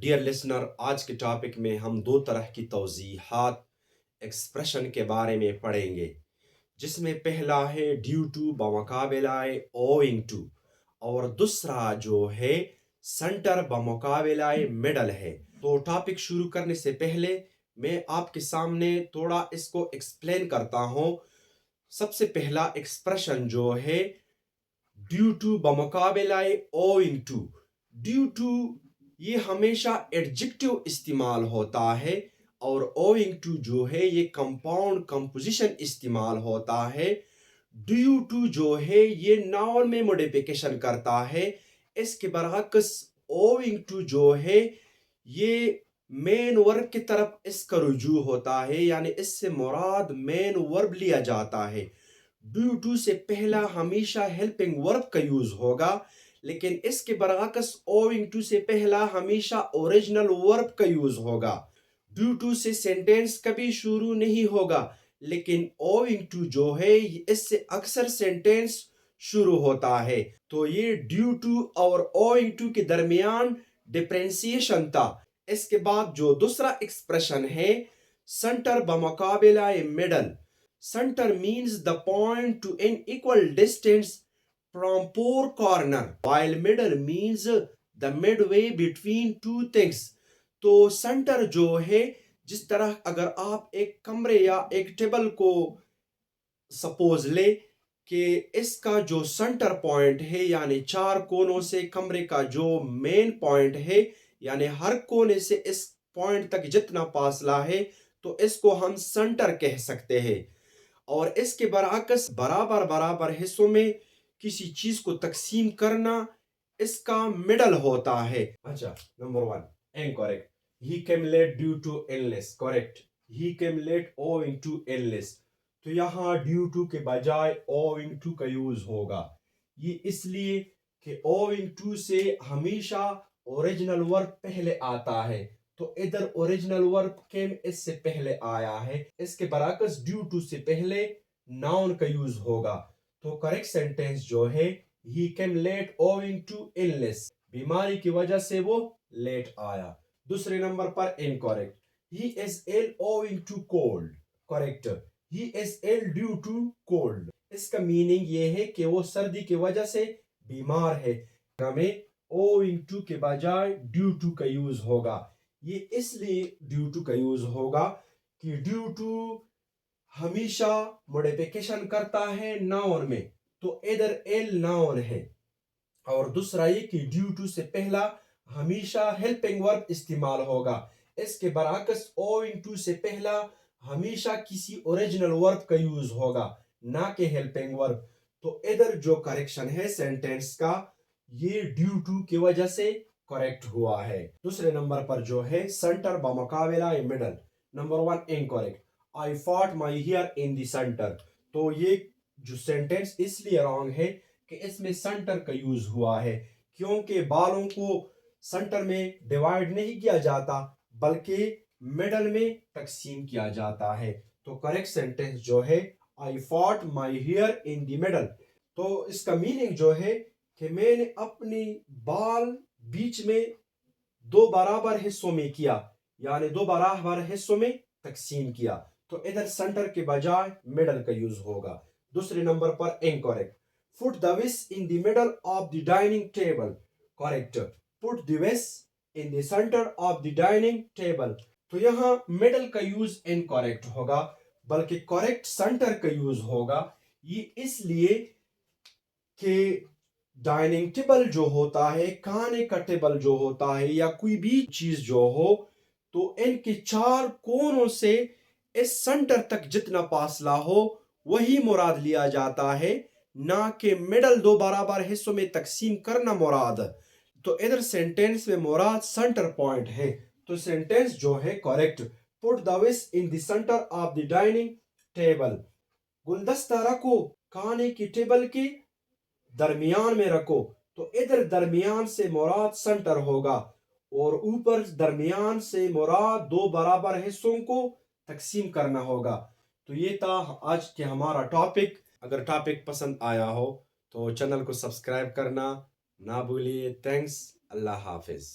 Dear listener, आज के topic में हम दो तरह की तौज़ीहात एक्सप्रेशन के बारे में पढ़ेंगे, जिसमें पहला है ड्यू टू बमुकाबिलाए ओइंग टू, और दूसरा जो है सेंटर बमुकाबिलाए मिडल है। तो टॉपिक शुरू करने से पहले मैं आपके सामने थोड़ा इसको एक्सप्लेन करता हूँ। सबसे पहला एक्सप्रेशन जो है ड्यू टू बमुकाबिलाए ओइंग टू। ड्यू टू ये हमेशा एडजेक्टिव इस्तेमाल होता है, और ओइंग टू जो है ये कंपाउंड कंपोजिशन इस्तेमाल होता है। ड्यू टू जो है ये नाउन में मॉडिफिकेशन करता है। इसके बरअक्स ओइंग टू जो है ये मेन वर्ब की तरफ इसका रुजू होता है, यानी इससे मुराद मेन वर्ब लिया जाता है। ड्यू टू से पहला हमेशा हेल्पिंग वर्ब का यूज होगा, लेकिन इसके बरअक्स ओइंग टू से पहला हमेशा ओरिजिनल वर्ब का यूज होगा। ड्यू टू से सेंटेंस कभी शुरू नहीं होगा, लेकिन ओइंग टू जो है इससे अक्सर सेंटेंस शुरू होता है। तो ये ड्यू टू और ओइंग टू के दरमियान डिफरेंशिएशन था। इसके बाद जो दूसरा एक्सप्रेशन है सेंटर बमुकाबिला middle. Center means the point to an equal distance from four corners, while middle means the midway between two things. तो सेंटर जो है, जिस तरह अगर आप एक कमरे या एक टेबल को सपोज ले कि इसका जो सेंटर पॉइंट है, यानी चार कोनों से कमरे का जो मेन पॉइंट है, यानी हर कोने से इस पॉइंट तक जितना फासला है, तो इसको हम सेंटर कह सकते हैं। और इसके बरअक्स बराबर बराबर हिस्सों में किसी चीज को तकसीम करना इसका मिडल होता है। अच्छा, number 1 incorrect. He came late due to illness. Correct, he came late owing to illness. तो यहाँ ड्यू टू के बजाय ओइंग टू का यूज होगा। ये इसलिए कि ओइंग टू से हमेशा ओरिजिनल वर्ब पहले आता है, तो इधर ओरिजिनल वर्ब केम इससे पहले आया है। इसके बरअक्स ड्यू टू से पहले नाउन का यूज होगा। तो करेक्ट सेंटेंस जो है he came late owing to illness, बीमारी की वजह से वो लेट आया। दूसरे नंबर पर incorrect. He is ill owing to cold. Correct, he is ill due to cold. इसका मीनिंग ये है कि वो सर्दी की वजह से बीमार है। हमें ओइंग टू के बजाय ड्यू टू का यूज होगा। ये इसलिए ड्यू टू का यूज होगा कि ड्यू टू हमेशा मॉडिफिकेशन करता है नाउन में, तो इधर एल नाउन है। और दूसरा ये कि ड्यू टू से पहला हमेशा हेल्पिंग वर्ब इस्तेमाल होगा। इसके बरअक्स ओइंग टू से पहला हमेशा किसी ओरिजिनल वर्ब का यूज होगा, ना कि हेल्पिंग वर्ब। तो इधर जो करेक्शन है सेंटेंस का, ये ड्यू टू की वजह से करेक्ट हुआ है। दूसरे नंबर पर जो है सेंटर बमुकाबिला middle. Number 1 incorrect. I fought my hair in the centre. तो ये जो सेंटेंस इसलिए रॉन्ग है कि इसमें सेंटर का यूज हुआ है, क्योंकि बालों को सेंटर में डिवाइड नहीं किया जाता, बल्कि मिडल में तकसीम किया जाता है। तो करेक्ट सेंटेंस जो है I fought my hair in the middle. तो इसका मीनिंग जो है कि मैंने अपनी बाल बीच में दो बराबर हिस्सों में किया, यानी दो बराबर हिस्सों में तकसीम किया। तो इधर सेंटर के बजाय मिडल का यूज होगा। दूसरे नंबर पर incorrect. Put the vase in the middle of the dining table. Correct, put the vase in the centre of the dining table. तो यहाँ मिडल का यूज इनकरेक्ट होगा, बल्कि करेक्ट सेंटर का यूज होगा। ये इसलिए कि डाइनिंग टेबल जो होता है, खाने का टेबल जो होता है, या कोई भी चीज जो हो, तो इनके चार कोनों से इस सेंटर तक जितना फासला हो वही मुराद लिया जाता है, ना कि मिडल दो बराबर हिस्सों में तकसीम करना मुराद। तो इधर सेंटेंस में मुराद सेंटर पॉइंट है। तो सेंटेंस जो है correct. Put the vase in the centre of the dining table. गुलदस्ता रखो खाने की टेबल के दरमियान में रखो। तो इधर दरमियान से मुराद सेंटर होगा, और ऊपर दरमियान से मुराद दो बराबर हिस्सों को तकसीम करना होगा। तो ये था आज के हमारा टॉपिक। अगर टॉपिक पसंद आया हो तो चैनल को सब्सक्राइब करना ना भूलिए। थैंक्स, अल्लाह हाफिज।